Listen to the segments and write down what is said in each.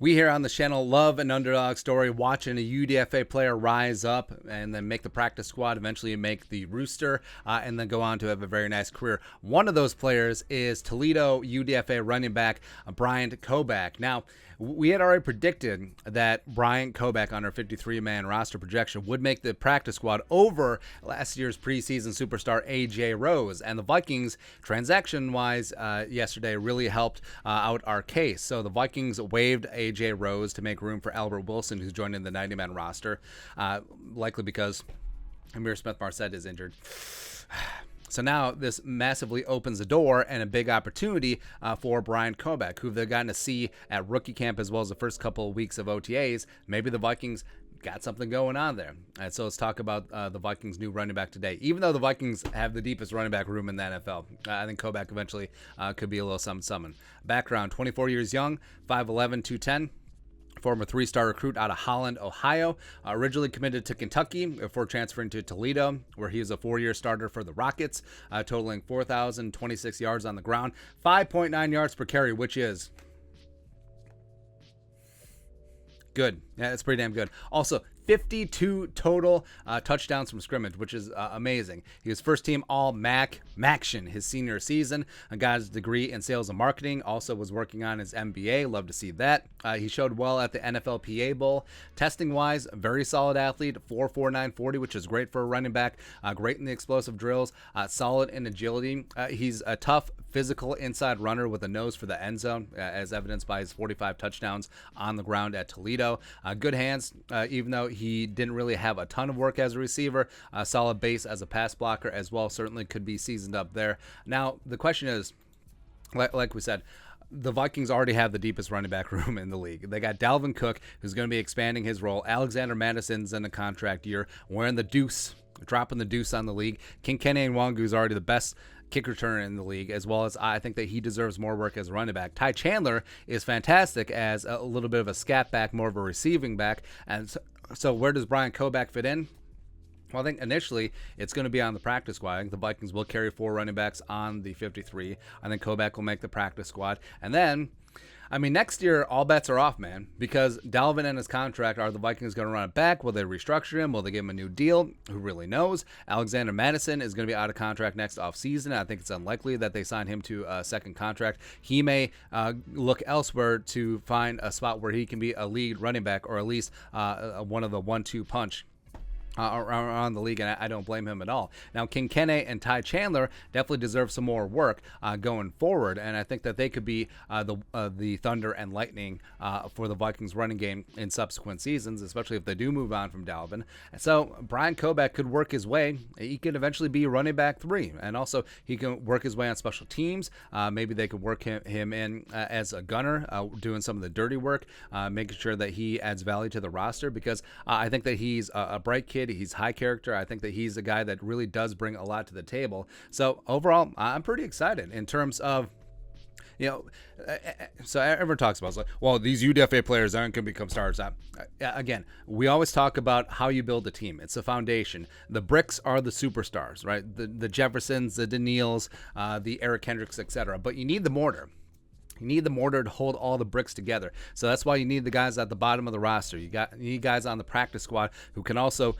We here on the channel love an underdog story, watching a UDFA player rise up and then make the practice squad, eventually make the rooster, and then go on to have a very nice career. One of those players is Toledo UDFA running back Bryant Koback. Now, we had already predicted that Bryant Koback on our 53-man roster projection would make the practice squad over last year's preseason superstar A.J. Rose, and the Vikings, transaction-wise, yesterday really helped out our case. So the Vikings waived A.J. Rose to make room for Albert Wilson, who's joined in the 90-man roster, likely because Amir Smith-Marset is injured. So now this massively opens the door and a big opportunity for Bryant Koback, who they've gotten to see at rookie camp as well as the first couple of weeks of OTAs. Maybe the Vikings got something going on there. And so let's talk about the Vikings' new running back today. Even though the Vikings have the deepest running back room in the NFL, I think Koback eventually could be a little something. Background, 24 years young, 5'11", 210. Former three-star recruit out of Holland, Ohio. Originally committed to Kentucky before transferring to Toledo, where he was a 4-year starter for the Rockets, totaling 4,026 yards on the ground, 5.9 yards per carry, which is good. Yeah, it's pretty damn good. Also, 52 total touchdowns from scrimmage, which is amazing. He was first team all Maction his senior season. Got his degree in sales and marketing. Also was working on his MBA. Love to see that. He showed well at the NFLPA Bowl. Testing wise, very solid athlete. 4.49 40, which is great for a running back. Great in the explosive drills. Solid in agility. He's a tough, physical inside runner with a nose for the end zone, as evidenced by his 45 touchdowns on the ground at Toledo. Good hands, even though he didn't really have a ton of work as a receiver. Solid base as a pass blocker as well. Certainly could be seasoned up there. Now, the question is, like we said, the Vikings already have the deepest running back room in the league. They got Dalvin Cook, who's going to be expanding his role. Alexander Madison's in a contract year, wearing the deuce, dropping the deuce on the league. Kenny Nwangu's already the best kick returner in the league, as well as I think that he deserves more work as a running back. Ty Chandler is fantastic as a little bit of a scat back, more of a receiving back. And so where does Bryant Koback fit in? Well, I think initially it's going to be on the practice squad. I think the Vikings will carry 4 running backs on the 53. I think Koback will make the practice squad. And then, I mean, next year, all bets are off, man, because Dalvin and his contract, are the Vikings going to run it back? Will they restructure him? Will they give him a new deal? Who really knows? Alexander Madison is going to be out of contract next offseason. I think it's unlikely that they sign him to a second contract. He may look elsewhere to find a spot where he can be a lead running back, or at least one of the 1-2 punch around the league, and I don't blame him at all. Now, Kenny and Ty Chandler definitely deserve some more work going forward, and I think that they could be the thunder and lightning for the Vikings running game in subsequent seasons, especially if they do move on from Dalvin. So Bryant Koback could work his way. He could eventually be running back 3, and also he can work his way on special teams. Maybe they could work him in as a gunner, doing some of the dirty work, making sure that he adds value to the roster, because I think that he's a bright kid. He's high character. I think that he's a guy that really does bring a lot to the table. So overall, I'm pretty excited in terms of, so everyone talks about, it's like, well, these UDFA players aren't going to become stars. Again, we always talk about how you build a team. It's a foundation. The bricks are the superstars, right? The Jeffersons, the Daniils, the Eric Kendricks, etc. But you need the mortar. You need the mortar to hold all the bricks together. So that's why you need the guys at the bottom of the roster. You need guys on the practice squad who can also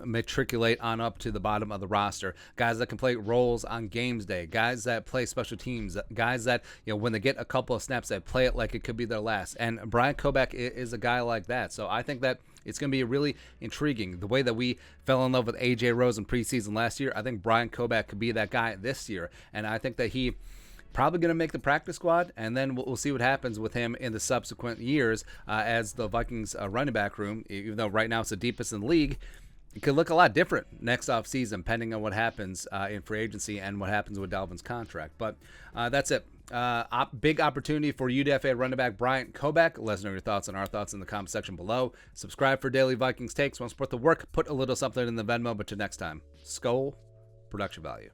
matriculate on up to the bottom of the roster. Guys that can play roles on games day. Guys that play special teams. Guys that, when they get a couple of snaps, they play it like it could be their last. And Bryant Koback is a guy like that. So I think that it's going to be really intriguing. The way that we fell in love with A.J. Rose in preseason last year, I think Bryant Koback could be that guy this year. And I think that he probably going to make the practice squad, and then we'll see what happens with him in the subsequent years as the Vikings running back room, even though right now it's the deepest in the league. It could look a lot different next offseason, depending on what happens in free agency and what happens with Dalvin's contract. But that's it. Big opportunity for UDFA running back Bryant Koback. Let us know your thoughts and our thoughts in the comment section below. Subscribe for daily Vikings takes. Want to support the work? Put a little something in the Venmo. But till next time, Skol, production value.